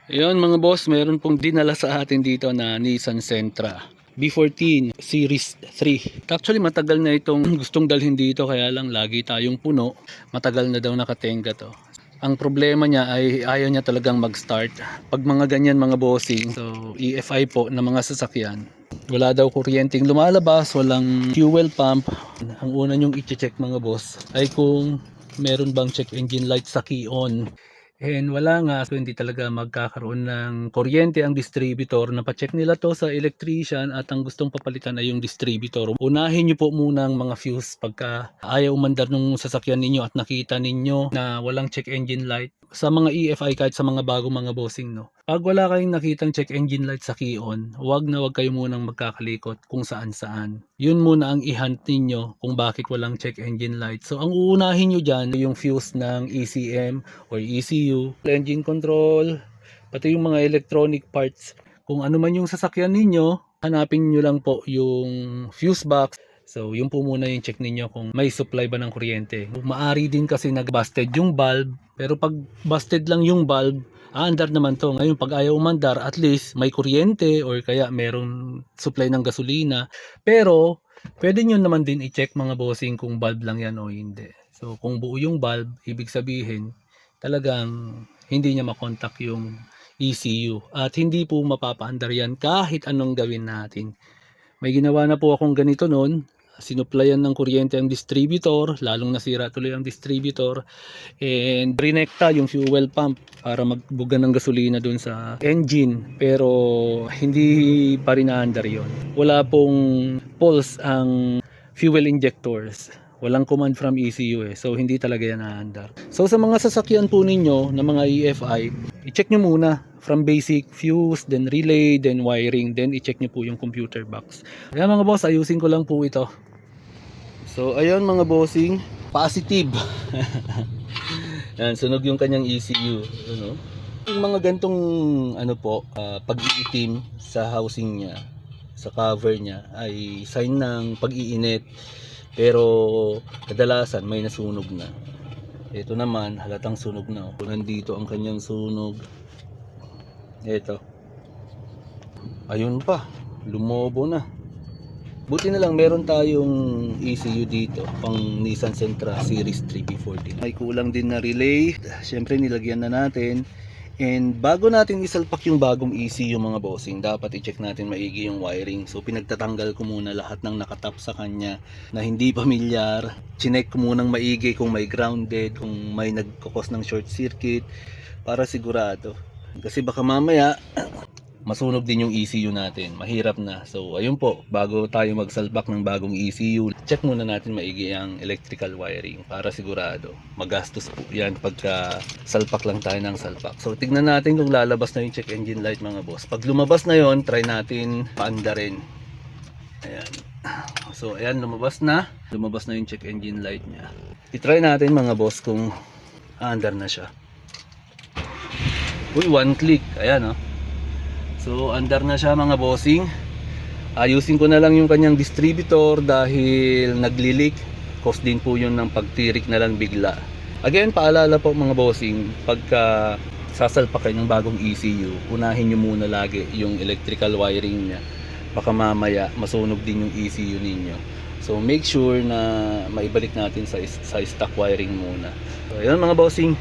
Ayun mga boss, meron pong dinala sa atin dito na Nissan Sentra B14 Series 3. Actually matagal na itong gustong dalhin dito, kaya lang lagi tayong puno. Matagal na daw nakatenga to. Ang problema niya ay ayaw niya talagang mag-start. Pag mga ganyan mga bossing, so EFI po na mga sasakyan, wala daw kuryenteng lumalabas, walang fuel pump. Ang una nyong i-check mga boss ay kung meron bang check engine light sa key on. And wala nga, so hindi talaga magkakaroon ng kuryente ang distributor. Napacheck nila to sa electrician at ang gustong papalitan ay yung distributor. Unahin nyo po muna ang mga fuse pagka ayaw umandar nung sasakyan ninyo at nakita ninyo na walang check engine light. Sa mga EFI kahit sa mga bagong mga bossing, no, pag wala kayong nakitang check engine light sa key on, wag kayo munang magkakalikot kung saan saan. Yun muna ang i-hunt ninyo kung bakit walang check engine light. So ang uunahin nyo dyan yung fuse ng ECM or ECU, engine control, pati yung mga electronic parts. Kung ano man yung sasakyan ninyo, hanapin nyo lang po yung fuse box. So yun po muna yung check ninyo kung may supply ba ng kuryente. Maari din kasi nag-busted yung valve, pero pag busted lang yung valve, aandar naman to. Ngayon pag ayaw umandar, at least may kuryente or kaya merong supply ng gasolina. Pero pwede nyo naman din i-check mga bossing kung valve lang yan o hindi. So kung buo yung valve, ibig sabihin talagang hindi niya makontak yung ECU at hindi po mapapaandar yan kahit anong gawin natin. May ginawa na po akong ganito noon. Sinuplayan ng kuryente ang distributor, lalong nasira tuloy ang distributor, and rinekta yung fuel pump para magbuga ng gasolina dun sa engine, pero hindi pa rin naandar yun. Wala pong pulse ang fuel injectors, walang command from ECU so hindi talaga yan naandar. So sa mga sasakyan po ninyo na mga EFI, i-check nyo muna from basic fuse, then relay, then wiring, then i-check nyo po yung computer box. Kaya mga boss, ayusin ko lang po ito. So ayun mga bossing, positive. Yan, sunog yung kanyang ECU, ano? Yung mga gantong ano po, pag-iitim sa housing niya, sa cover niya ay sign ng pag-iinit. Pero kadalasan may nasunog na. Ito naman halatang sunog na. Nandito ang kanyang sunog. Ito. Ayun pa, lumobo na. Buti na lang meron tayong ECU dito pang Nissan Sentra Series 3 B14. May kulang din na relay. Siyempre nilagyan na natin. And bago natin isalpak yung bagong ECU mga bossing, dapat i-check natin maigi yung wiring. So pinagtatanggal ko muna lahat ng nakatap sa kanya na hindi pamilyar. Chinek ko munang maigi kung may grounded, kung may nagkukos ng short circuit para sigurado. Kasi baka mamaya masunog din yung ECU natin, mahirap na. So ayun po, bago tayo magsalpak ng bagong ECU, check muna natin maigi ang electrical wiring para sigurado. Magastos po yan pagka salpak lang tayo ng salpak. So tignan natin kung lalabas na yung check engine light mga boss. Pag lumabas na yon, try natin paandarin. Ayan. So ayan, lumabas na yung check engine light nya. I-try natin mga boss kung aandar na siya. Uy, one click, ayan. So andar na siya mga bossing. Ayusin ko na lang yung kanyang distributor dahil naglilik. Cause din po yun ng pagtirik na lang bigla. Again, paalala po mga bossing, pagka sasalpak kayo ng bagong ECU, unahin nyo muna lagi yung electrical wiring nya. Baka mamaya masunog din yung ECU ninyo. So make sure na maibalik natin sa stock wiring muna. So ayun mga bossing,